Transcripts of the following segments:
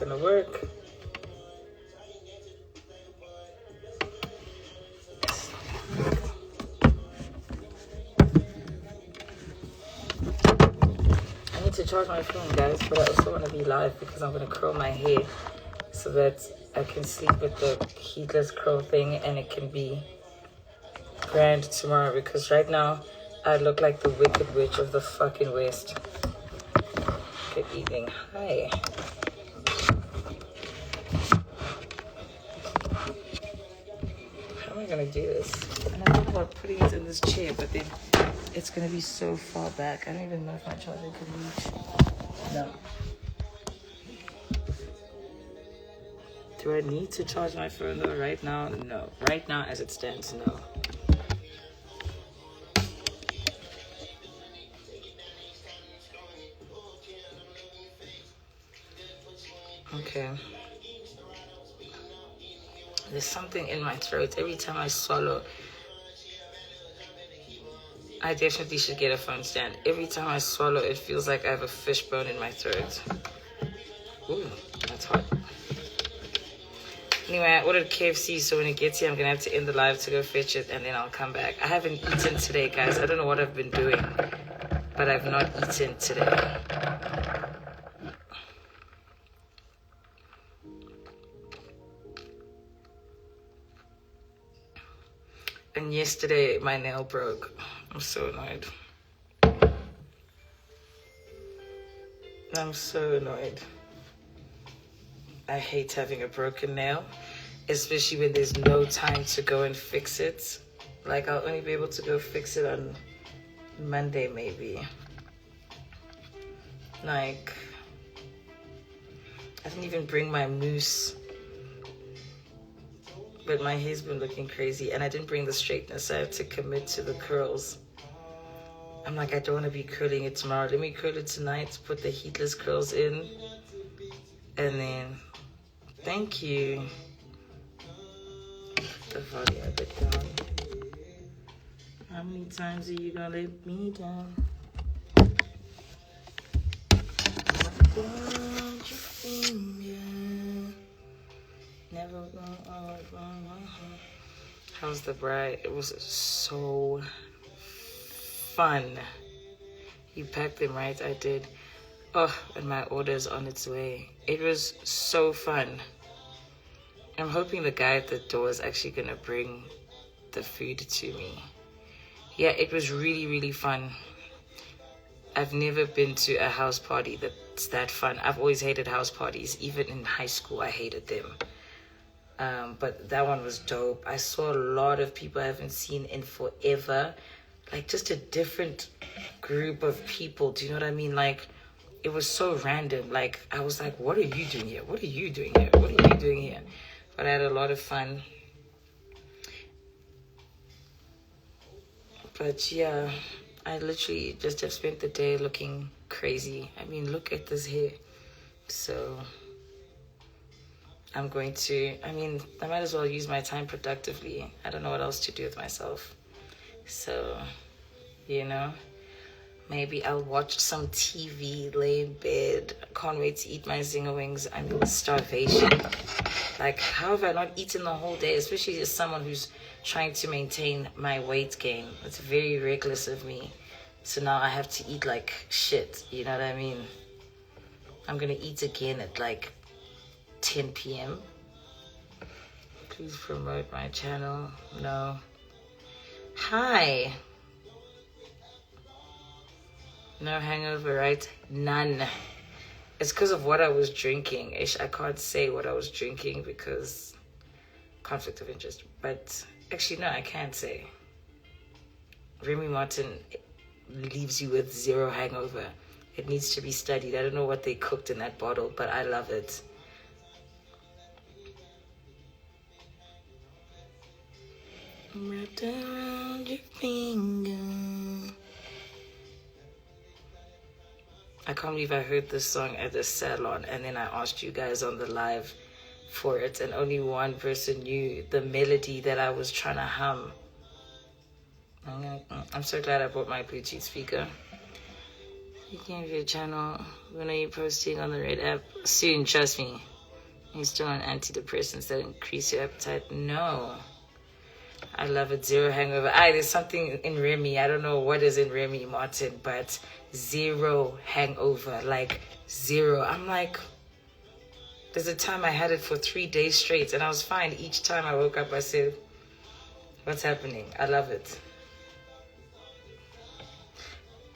gonna work. I need to charge my phone, guys, but I also want to be live because I'm gonna curl my hair so that I can sleep with the heatless curl thing and it can be grand tomorrow, because right now I look like the Wicked Witch of the fucking West. Good evening. Hi. How am I gonna do this? And I thought about putting it in this chair, but then it's gonna be so far back. I don't even know if my charger can reach. No. Do I need to charge my phone though right now? No. Right now as it stands, no. Okay. There's something in my throat. Every time I swallow, I definitely should get a phone stand. Every time I swallow, it feels like I have a fish bone in my throat. Ooh, that's hot. Anyway, I ordered KFC, so when it gets here, I'm going to have to end the live to go fetch it, and then I'll come back. I haven't eaten today, guys. I don't know what I've been doing, but I've not eaten today. And yesterday, my nail broke. I'm so annoyed. I'm so annoyed. I hate having a broken nail, especially when there's no time to go and fix it. Like, I'll only be able to go fix it on Monday, maybe. Like, I didn't even bring my mousse. But my hair's been looking crazy, and I didn't bring the straightener, so I have to commit to the curls. I'm like, I don't want to be curling it tomorrow. Let me curl it tonight, put the heatless curls in, and then, thank you. The volume a bit down. How many times are you gonna let me down? Don't you finger. Never gonna. How's the bride? It was so fun. You packed them, right? I did. Oh, and my order's on its way. It was so fun. I'm hoping the guy at the door is actually gonna bring the food to me. Yeah, it was really, really fun. I've never been to a house party that's that fun. I've always hated house parties. Even in high school, I hated them. But that one was dope. I saw a lot of people I haven't seen in forever. Like, just a different group of people. Do you know what I mean? Like, it was so random. Like, I was like, what are you doing here? What are you doing here? What are you doing here? But I had a lot of fun. But yeah, I literally just have spent the day looking crazy. I mean, look at this hair. So I'm going to, I might as well use my time productively. I don't know what else to do with myself. So, you know, maybe I'll watch some TV, lay in bed. I can't wait to eat my zinger wings. I'm in starvation. Like, how have I not eaten the whole day? Especially as someone who's trying to maintain my weight gain. It's very reckless of me. So now I have to eat like shit. You know what I mean? I'm going to eat again at like 10 p.m. Please promote my channel. No. Hi. No hangover, right? None. It's because of what I was drinking. I can't say what I was drinking because conflict of interest. But actually, no, I can't say. Remy Martin leaves you with zero hangover. It needs to be studied. I don't know what they cooked in that bottle, but I love it. Wrapped around your finger. I can't believe I heard this song at the salon, and then I asked you guys on the live for it, and only one person knew the melody that I was trying to hum. I'm so glad I bought my Bluetooth speaker. You can have your channel. When are you posting on the Red app? Soon, trust me. You're still on antidepressants that increase your appetite? No. I love it. Zero hangover. There's something in Remy. I don't know what is in Remy, Martin, but zero hangover. Like, zero. I'm like, there's a time I had it for 3 days straight, and I was fine. Each time I woke up, I said, what's happening? I love it.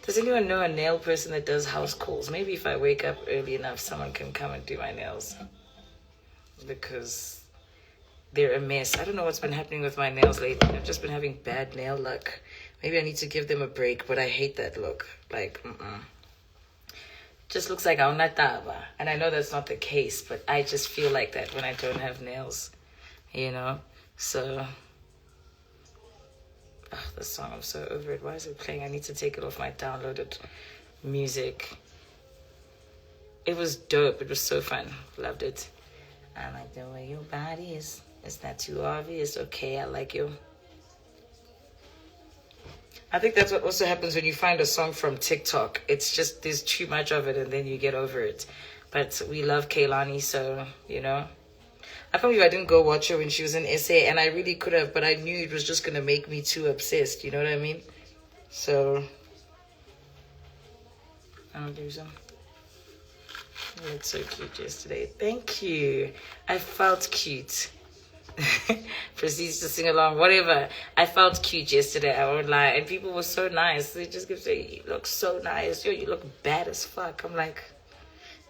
Does anyone know a nail person that does house calls? Maybe if I wake up early enough, someone can come and do my nails. Because they're a mess. I don't know what's been happening with my nails lately. I've just been having bad nail luck. Maybe I need to give them a break, but I hate that look. Like, just looks like aunataba. And I know that's not the case, but I just feel like that when I don't have nails. You know? So... this song, I'm so over it. Why is it playing? I need to take it off my downloaded music. It was dope. It was so fun. Loved it. I like the way your body is. It's not too obvious. Okay, I like you. I think that's what also happens when you find a song from TikTok. It's just there's too much of it and then you get over it. But we love Kaylani, so, you know. I can't believe I didn't go watch her when she was in SA, and I really could have, but I knew it was just going to make me too obsessed, you know what I mean? So, I'll do some. You looked so cute yesterday. Thank you. I felt cute. Proceeds to sing along, whatever. I felt cute yesterday, I won't lie, and people were so nice. They just kept saying, you look so nice. Yo, you look bad as fuck. I'm like...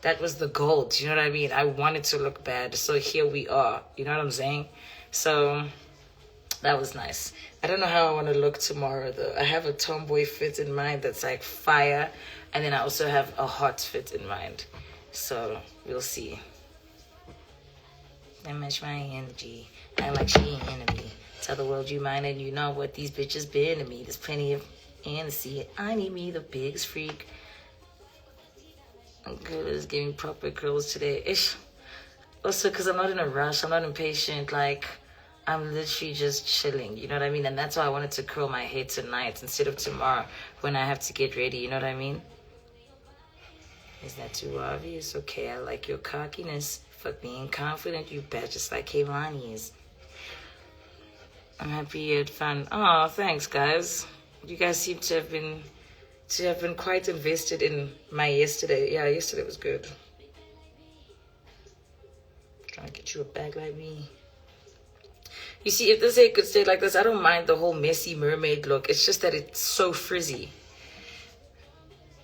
that was the goal, do you know what I mean? I wanted to look bad, so here we are. You know what I'm saying? So, that was nice. I don't know how I want to look tomorrow, though. I have a tomboy fit in mind that's like fire, and then I also have a hot fit in mind. So, we'll see. I match my energy. I like she enemy. Tell the world you mine, and you know what these bitches been to me. There's plenty of fantasy. I need me the biggest freak. Girl is giving proper curls today. Ish. Also, because I'm not in a rush. I'm not impatient. Like, I'm literally just chilling. You know what I mean? And that's why I wanted to curl my hair tonight instead of tomorrow when I have to get ready. You know what I mean? Is that too obvious? Okay, I like your cockiness. Fuck being confident. You bet, just like Kaylani is. I'm happy you had fun. Oh, thanks, guys. You guys seem to have been quite invested in my yesterday. Yeah, yesterday was good. Trying to get you a bag like me. You see, if this hair could stay like this, I don't mind the whole messy mermaid look. It's just that it's so frizzy.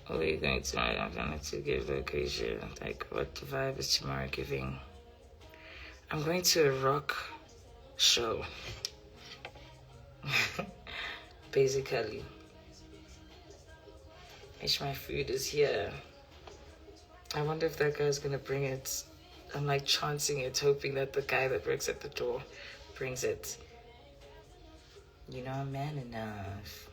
What are you going to tonight? I'm going to give location. Like, what vibe is tomorrow giving? I'm going to a rock show. Basically. My food is here. I wonder if that guy's gonna bring it. I'm like chancing it, hoping that the guy that works at the door brings it. You know, I'm man enough.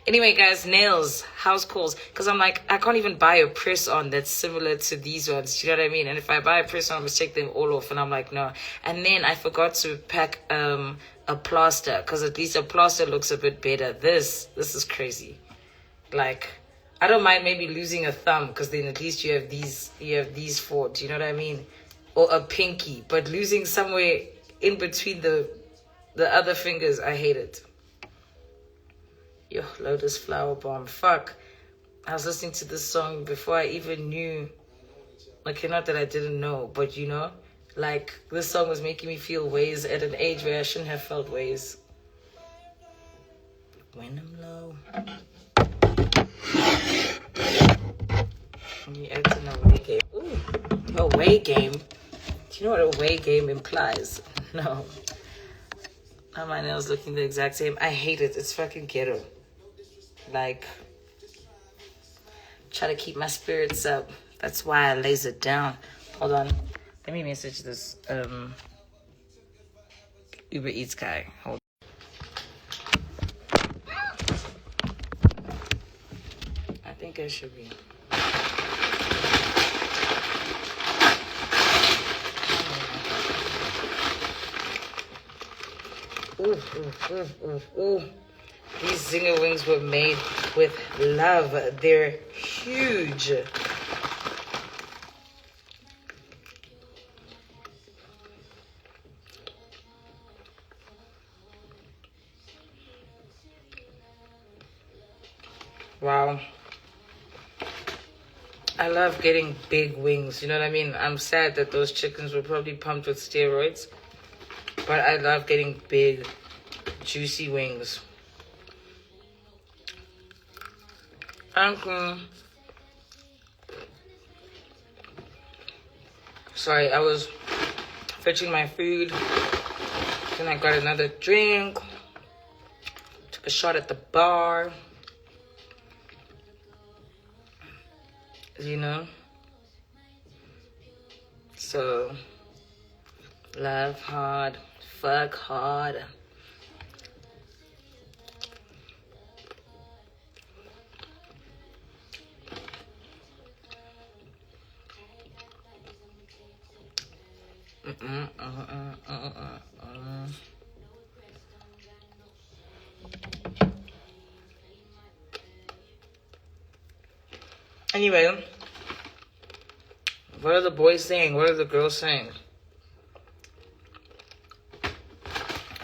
Anyway, guys, nails, house calls. Because I'm like, I can't even buy a press-on that's similar to these ones. You know what I mean? And if I buy a press-on, I'm going to take them all off. And I'm like, no. And then I forgot to pack a plaster. Because at least a plaster looks a bit better. This is crazy. Like... I don't mind maybe losing a thumb because then at least you have these four. Do you know what I mean? Or a pinky. But losing somewhere in between the other fingers, I hate it. Yo, Lotus Flower Bomb. Fuck. I was listening to this song before I even knew. Okay, not that I didn't know, but you know, like this song was making me feel ways at an age where I shouldn't have felt ways. When I'm low. You enter an away game. Ooh, away game? Do you know what away game implies? No. How my nails looking the exact same? I hate it. It's fucking ghetto. Like, try to keep my spirits up. That's why I laser down. Hold on. Let me message this Uber Eats guy. Hold on. I think I should be. Ooh. These zinger wings were made with love. They're huge. I love getting big wings. You know what I mean? I'm sad that those chickens were probably pumped with steroids. But I love getting big, juicy wings. Sorry, I was fetching my food. Then I got another drink. Took a shot at the bar. You know? So, love hard, fuck hard. Anyway, what are the boys saying? What are the girls saying?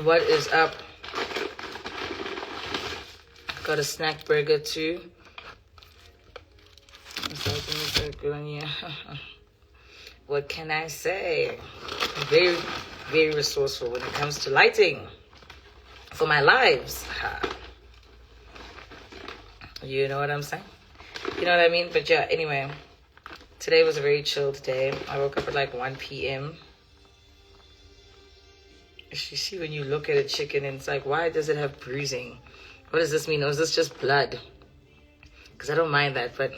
What is up? Got a snack burger too. What can I say? Very, very resourceful when it comes to lighting for my lives. You know what I'm saying? You know what I mean? But yeah, anyway, today was a very chilled day. I woke up at like 1 p.m. You see, when you look at a chicken and it's like, why does it have bruising? What does this mean? Or is this just blood? Because I don't mind that, but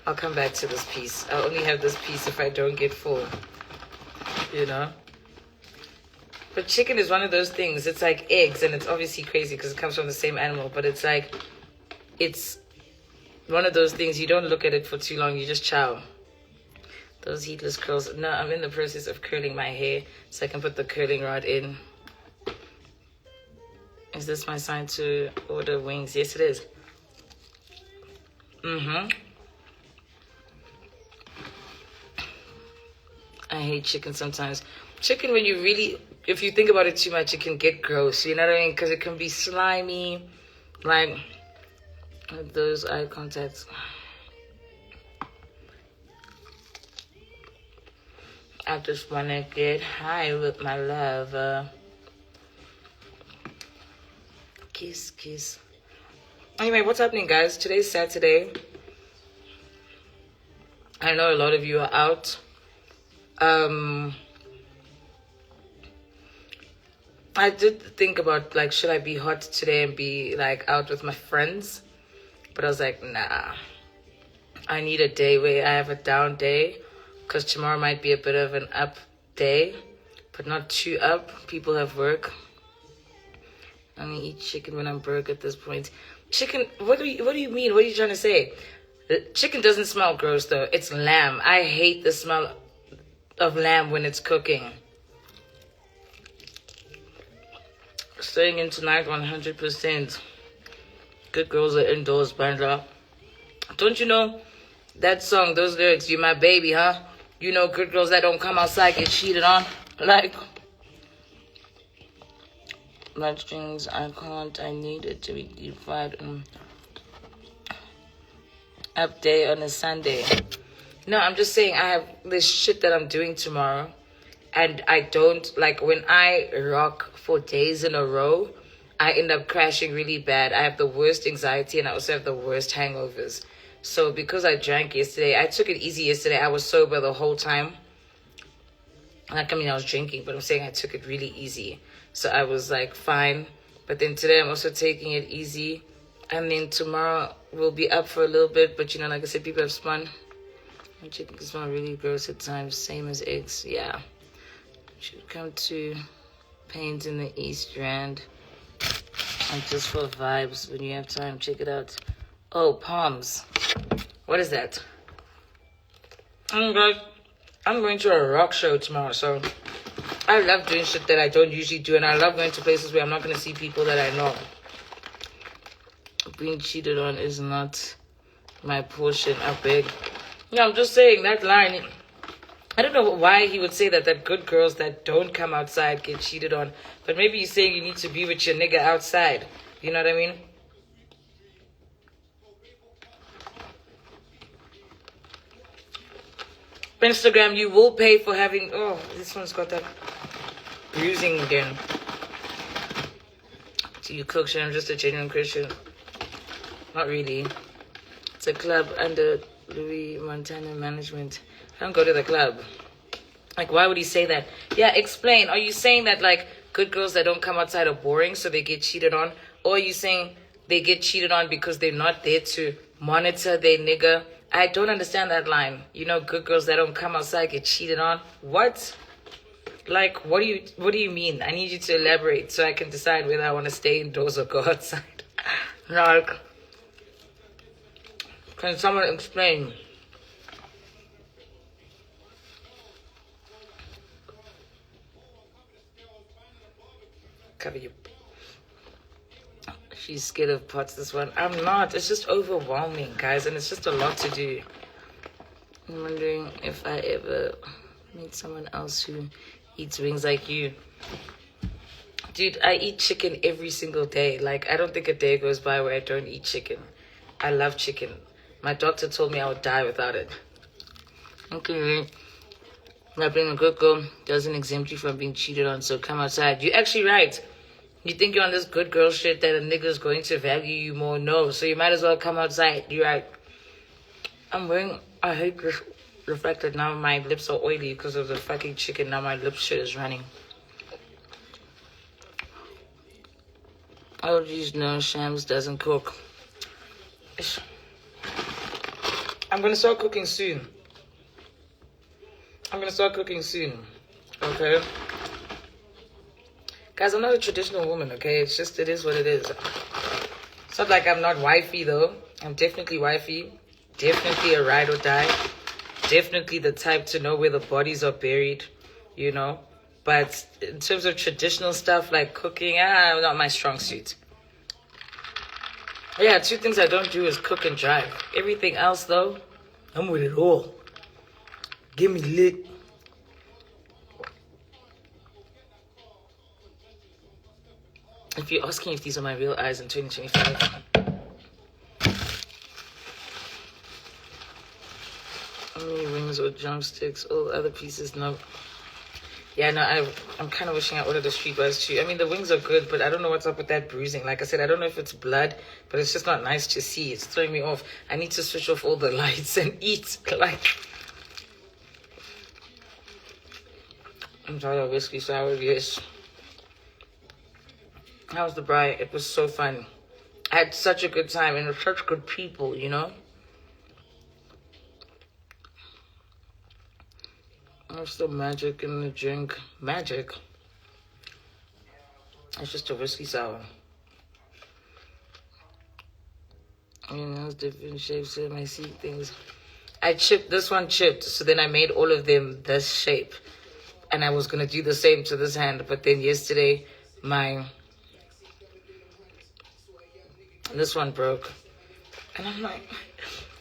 I'll come back to this piece. I'll only have this piece if I don't get full. You know? But chicken is one of those things. It's like eggs, and it's obviously crazy because it comes from the same animal. But it's like, it's one of those things, you don't look at it for too long. You just chow. Those heatless curls. No, I'm in the process of curling my hair so I can put the curling rod in. Is this my sign to order wings? Yes, it is. I hate chicken sometimes. Chicken, when you really, if you think about it too much, it can get gross. You know what I mean? Because it can be slimy. Like, those eye contacts. I just want to get high with my love. Kiss, kiss. Anyway, what's happening, guys? Today's Saturday. I know a lot of you are out. I did think about, like, should I be hot today and be, like, out with my friends? But I was like, nah. I need a day where I have a down day, because tomorrow might be a bit of an up day, but not too up. People have work. I'm gonna eat chicken when I'm broke at this point. Chicken, what do you mean? What are you trying to say? The chicken doesn't smell gross though. It's lamb. I hate the smell of lamb when it's cooking. Staying in tonight 100%. Good girls are indoors, Bandra. Don't you know that song, those lyrics, you my baby, huh? You know good girls that don't come outside get cheated on? Like, blood strings, I can't, I need it to be defied. Up day on a Sunday. No, I'm just saying I have this shit that I'm doing tomorrow. And I don't, like, when I rock for days in a row, I end up crashing really bad. I have the worst anxiety and I also have the worst hangovers. So because I drank yesterday, I took it easy yesterday. I was sober the whole time. Like, I mean, I was drinking, but I'm saying I took it really easy. So I was, like, fine. But then today I'm also taking it easy. And then tomorrow we'll be up for a little bit. But, you know, like I said, people have spun. And chicken can smell really gross at times. Same as eggs. Yeah. Should come to Paint in the East Rand. And just for vibes, when you have time, check it out. Oh, Palms. What is that? I'm going to a rock show tomorrow, so I love doing shit that I don't usually do, and I love going to places where I'm not going to see people that I know. Being cheated on is not my portion, I beg. No, I'm just saying that line. I don't know why he would say that good girls that don't come outside get cheated on. But maybe he's saying you need to be with your nigga outside. You know what I mean? Instagram, you will pay for having... Oh, this one's got that bruising again. Do you cook? I'm just a genuine Christian. Not really. It's a club under Louis Montana management. I don't go to the club. Like, why would he say that? Yeah, explain. Are you saying that, like, good girls that don't come outside are boring, so they get cheated on? Or are you saying they get cheated on because they're not there to monitor their nigga? I don't understand that line. You know, good girls that don't come outside get cheated on. What? Like, what do you mean? I need you to elaborate so I can decide whether I want to stay indoors or go outside. Like, can someone explain? Cover you. She's scared of pots, this one. I'm not. It's just overwhelming, guys, and it's just a lot to do. I'm wondering if I ever meet someone else who eats wings like you. Dude, I eat chicken every single day. Like, I don't think a day goes by where I don't eat chicken. I love chicken. My doctor told me I would die without it. Okay. Not being a good girl doesn't exempt you from being cheated on, so come outside. You're actually right. You think you're on this good girl shit that a nigga's going to value you more? No, so you might as well come outside. You're right. I hate the fact that now my lips are oily because of the fucking chicken. Now my lip shit is running. Oh, geez, no, Shams doesn't cook. I'm going to start cooking soon. Okay? Guys, I'm not a traditional woman, okay? It's just, it is what it is. It's not like I'm not wifey, though. I'm definitely wifey. Definitely a ride or die. Definitely the type to know where the bodies are buried, you know? But in terms of traditional stuff like cooking, not my strong suit. Yeah, 2 things I don't do is cook and drive. Everything else, though, I'm with it all. Give me lit. If you're asking if these are my real eyes in 2025, only wings or drumsticks, all other pieces, no. Yeah, no, I'm kind of wishing I ordered the streetwise too. I mean, the wings are good, but I don't know what's up with that bruising. Like I said, I don't know if it's blood, but it's just not nice to see. It's throwing me off. I need to switch off all the lights and eat. Like, I'm tired of whiskey sour, yes. How was the bride? It was so fun. I had such a good time and such good people, you know? What's the magic in the drink? Magic? It's just a whiskey sour. I mean, those different shapes and I see things. I chipped, this one chipped, so then I made all of them this shape. And I was going to do the same to this hand, but then yesterday, this one broke. And I'm like,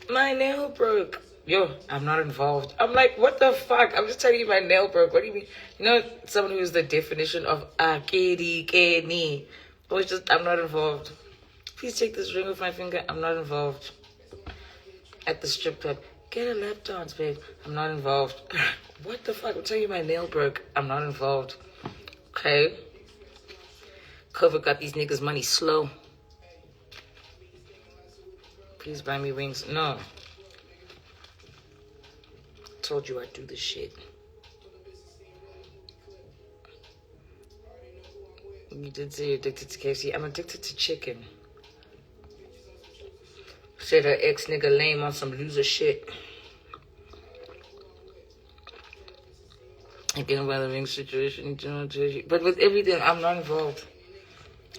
my nail broke. Yo, I'm not involved. I'm like, what the fuck? I'm just telling you my nail broke. What do you mean? You know, someone who's the definition of akedi. Or it's just, I'm not involved. Please take this ring off my finger. I'm not involved. At the strip club, get a lap dance, babe. I'm not involved. What the fuck? I'm telling you my nail broke. I'm not involved. Okay? COVID got these niggas money slow. Please buy me wings. No. Told you I'd do this shit. You did say you're addicted to KFC. I'm addicted to chicken. Said her ex-nigga lame on some loser shit. Again, by the ring situation, but with everything, I'm not involved.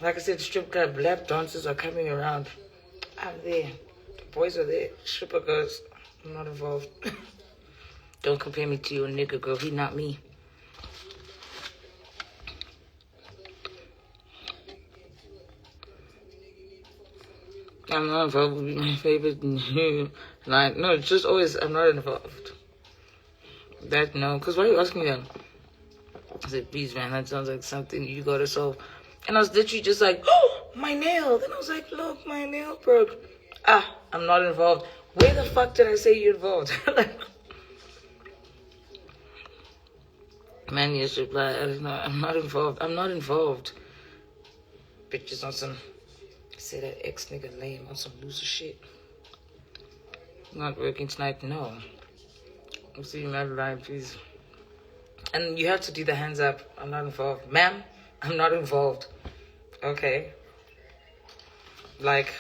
Like I said, strip club, lap dancers are coming around. I'm there. The boys are there. Stripper girls, I'm not involved. Don't compare me to your nigga, girl. He not me. I'm not involved would be my favorite line. No, it's just always, I'm not involved. That, no. Because why are you asking me that? I said, please, man, that sounds like something you gotta solve. And I was literally just like, oh, my nail. Then I was like, look, my nail broke. I'm not involved. Where the fuck did I say you're involved? Man, you should reply. I don't know. I'm not involved. I'm not involved. Bitches on some. Say that ex nigga lame on some loser shit. Not working tonight. No. I'm seeing that line, please. And you have to do the hands up. I'm not involved. Ma'am, I'm not involved. Okay. Like,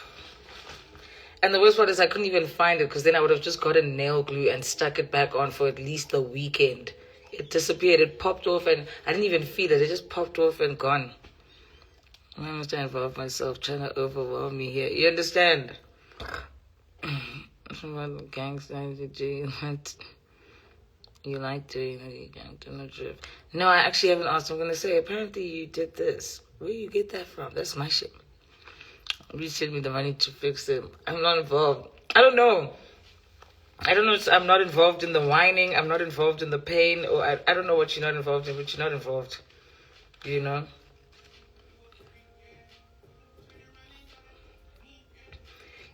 and the worst part is I couldn't even find it because then I would have just gotten nail glue and stuck it back on for at least the weekend. It disappeared. It popped off and I didn't even feel it. It just popped off and gone. Why must I involve myself trying to overwhelm me here? You understand? Gangster, you like doing that? No, I actually haven't asked. I'm gonna say apparently you did this. Where you get that from? That's my shit. You send me the money to fix it. I'm not involved. I don't know. I'm not involved in the whining. I'm not involved in the pain. Or I don't know what you're not involved in, but you're not involved. You know?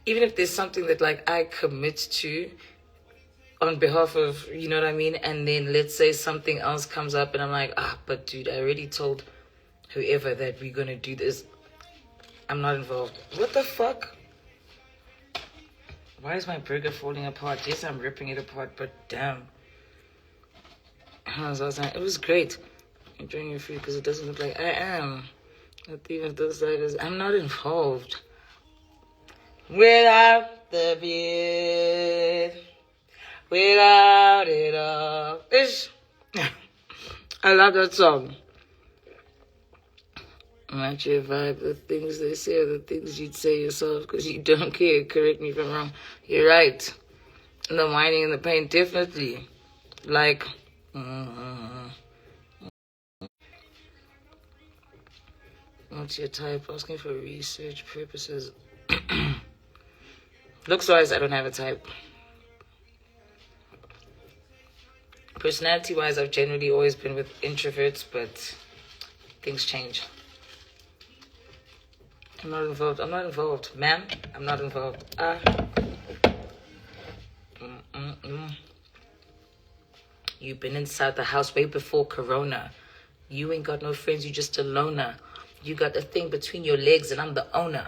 Even if there's something that like I commit to on behalf of, you know what I mean? And then let's say something else comes up and I'm like, but dude, I already told whoever that we're going to do this. I'm not involved. What the fuck? Why is my burger falling apart? Yes, I'm ripping it apart, but damn. It was great. Enjoying your food because it doesn't look like I am. Not even those lighters. I'm not involved. Without the beard. Without it all. I love that song. Match your vibe. The things they say are the things you'd say yourself because you don't care. Correct me if I'm wrong. You're right. And the whining and the pain, definitely. Like, what's your type? Asking for research purposes. Looks-wise, I don't have a type. Personality-wise, I've generally always been with introverts, but things change. I'm not involved. I'm not involved. Ma'am, I'm not involved. You've been inside the house way before Corona. You ain't got no friends. You just a loner. You got the thing between your legs and I'm the owner.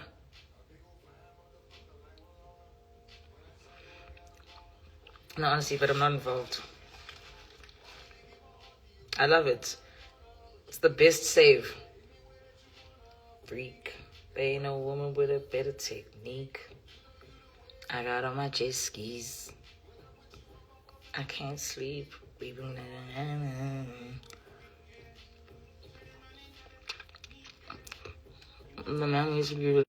No, honestly, but I'm not involved. I love it. It's the best save. Freak. There ain't no woman with a better technique. I got on my jet skis. I can't sleep. My mom used to be